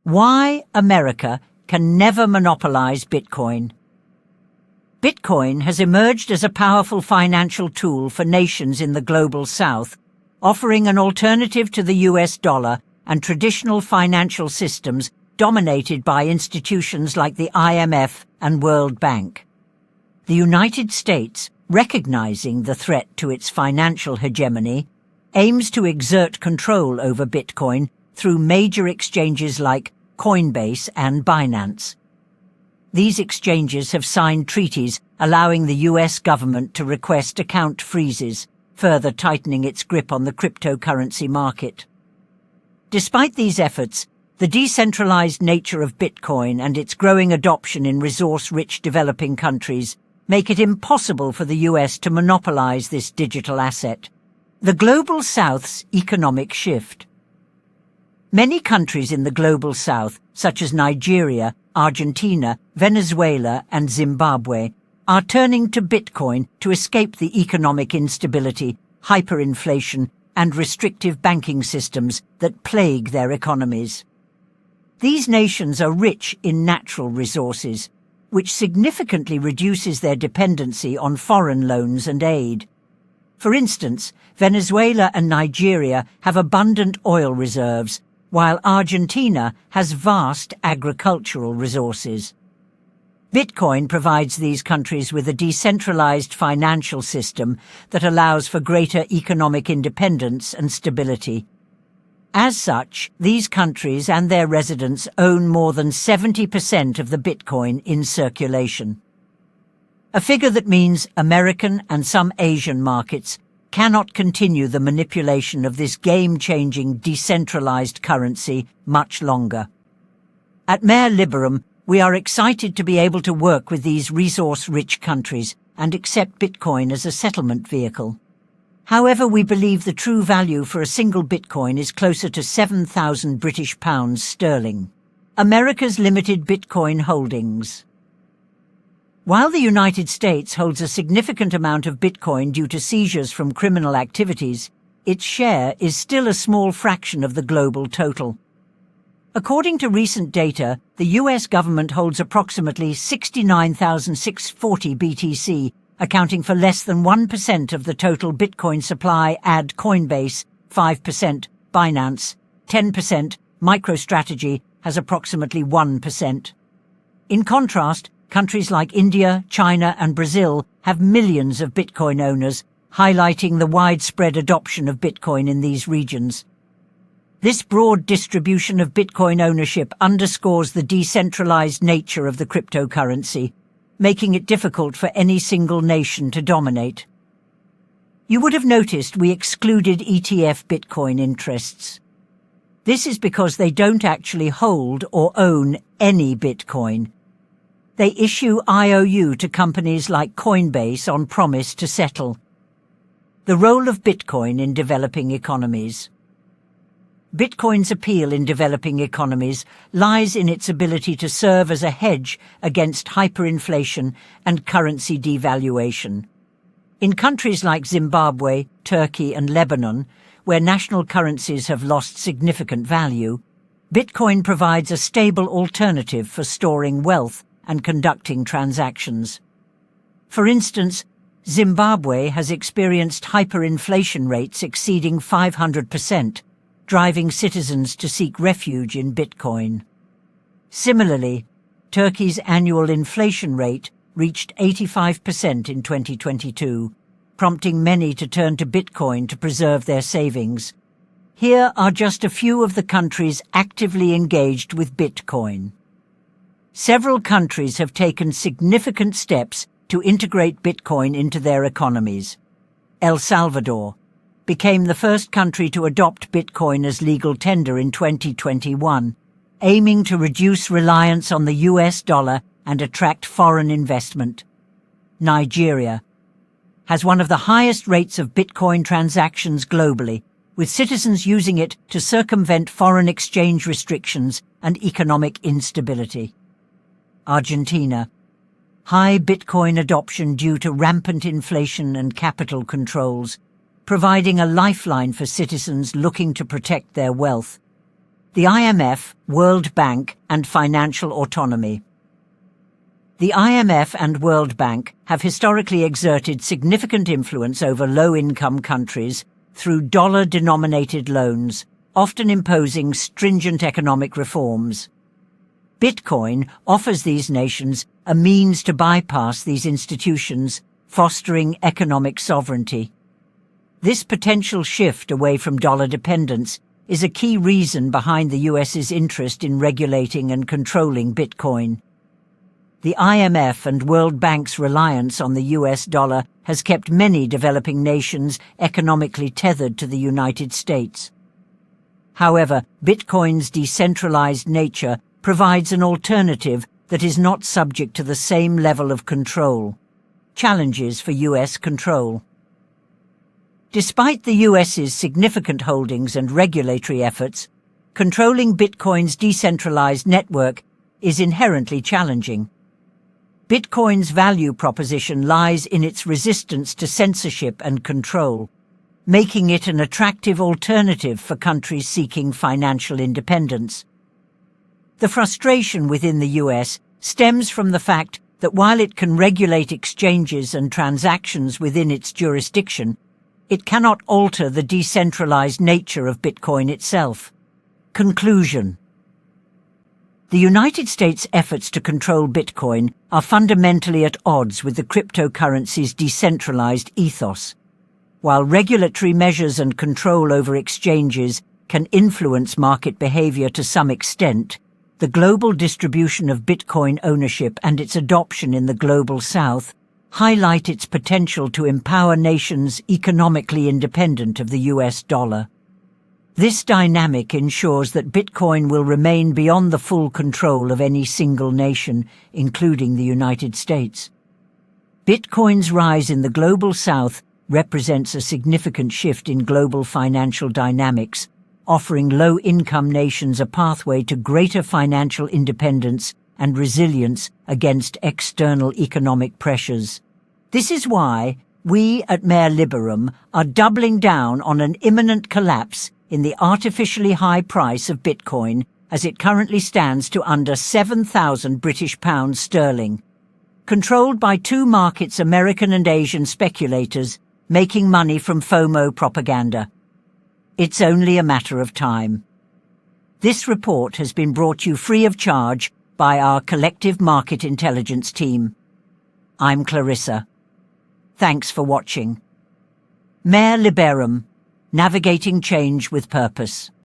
Why America can never monopolize Bitcoin. Bitcoin has emerged as a powerful financial tool for nations in the global south, offering an alternative to the US dollar and traditional financial systems dominated by institutions like the IMF and World Bank. The United States, recognizing the threat to its financial hegemony, aims to exert control over Bitcoin through major exchanges like Coinbase and Binance. These exchanges have signed treaties allowing the US government to request account freezes, further tightening its grip on the cryptocurrency market. Despite these efforts, the decentralized nature of Bitcoin and its growing adoption in resource-rich developing countries make it impossible for the US to monopolize this digital asset. The Global South's economic shift. Many countries in the Global South, such as Nigeria, Argentina, Venezuela, and Zimbabwe, are turning to Bitcoin to escape the economic instability, hyperinflation, and restrictive banking systems that plague their economies. These nations are rich in natural resources, which significantly reduces their dependency on foreign loans and aid. For instance, Venezuela and Nigeria have abundant oil reserves, while Argentina has vast agricultural resources. Bitcoin provides these countries with a decentralized financial system that allows for greater economic independence and stability. As such, these countries and their residents own more than 70% of the Bitcoin in circulation. A figure that means American and some Asian markets cannot continue the manipulation of this game-changing decentralized currency much longer. At Mare Liberum, we are excited to be able to work with these resource-rich countries and accept Bitcoin as a settlement vehicle. However, we believe the true value for a single Bitcoin is closer to 7,000 British pounds sterling. America's limited Bitcoin holdings. While the United States holds a significant amount of Bitcoin due to seizures from criminal activities, its share is still a small fraction of the global total. According to recent data, the US government holds approximately 69,640 BTC, accounting for less than 1% of the total Bitcoin supply. Add Coinbase, 5%, Binance, 10%, MicroStrategy has approximately 1%. In contrast, countries like India, China, and Brazil have millions of Bitcoin owners, highlighting the widespread adoption of Bitcoin in these regions. This broad distribution of Bitcoin ownership underscores the decentralized nature of the cryptocurrency, making it difficult for any single nation to dominate. You would have noticed we excluded ETF Bitcoin interests. This is because they don't actually hold or own any Bitcoin. They issue IOU to companies like Coinbase on promise to settle. The role of Bitcoin in developing economies. Bitcoin's appeal in developing economies lies in its ability to serve as a hedge against hyperinflation and currency devaluation. In countries like Zimbabwe, Turkey, and Lebanon, where national currencies have lost significant value, Bitcoin provides a stable alternative for storing wealth and conducting transactions. For instance, Zimbabwe has experienced hyperinflation rates exceeding 500%, driving citizens to seek refuge in Bitcoin. Similarly, Turkey's annual inflation rate reached 85% in 2022, prompting many to turn to Bitcoin to preserve their savings. Here are just a few of the countries actively engaged with Bitcoin. Several countries have taken significant steps to integrate Bitcoin into their economies. El Salvador became the first country to adopt Bitcoin as legal tender in 2021, aiming to reduce reliance on the US dollar and attract foreign investment. Nigeria has one of the highest rates of Bitcoin transactions globally, with citizens using it to circumvent foreign exchange restrictions and economic instability. Argentina. High Bitcoin adoption due to rampant inflation and capital controls, providing a lifeline for citizens looking to protect their wealth. the IMF, World Bank, and financial autonomy. The IMF and World Bank have historically exerted significant influence over low-income countries through dollar-denominated loans, often imposing stringent economic reforms. Bitcoin offers these nations a means to bypass these institutions, fostering economic sovereignty. This potential shift away from dollar dependence is a key reason behind the US's interest in regulating and controlling Bitcoin. The IMF and World Bank's reliance on the US dollar has kept many developing nations economically tethered to the United States. However, Bitcoin's decentralized nature provides an alternative that is not subject to the same level of control. Challenges for US control. Despite the US's significant holdings and regulatory efforts, controlling Bitcoin's decentralized network is inherently challenging. Bitcoin's value proposition lies in its resistance to censorship and control, making it an attractive alternative for countries seeking financial independence. The frustration within the US stems from the fact that while it can regulate exchanges and transactions within its jurisdiction, it cannot alter the decentralized nature of Bitcoin itself. Conclusion. The United States' efforts to control Bitcoin are fundamentally at odds with the cryptocurrency's decentralized ethos. While regulatory measures and control over exchanges can influence market behavior to some extent, the global distribution of Bitcoin ownership and its adoption in the Global South highlight its potential to empower nations economically independent of the US dollar. This dynamic ensures that Bitcoin will remain beyond the full control of any single nation, including the United States. Bitcoin's rise in the Global South represents a significant shift in global financial dynamics, offering low-income nations a pathway to greater financial independence and resilience against external economic pressures. This is why we at Mare Liberum are doubling down on an imminent collapse in the artificially high price of Bitcoin as it currently stands to under 7,000 British pounds sterling. Controlled by two markets, American and Asian speculators, making money from FOMO propaganda. It's only a matter of time. This report has been brought you free of charge by our collective market intelligence team. I'm Clarissa. Thanks for watching. Mare Liberum, navigating change with purpose.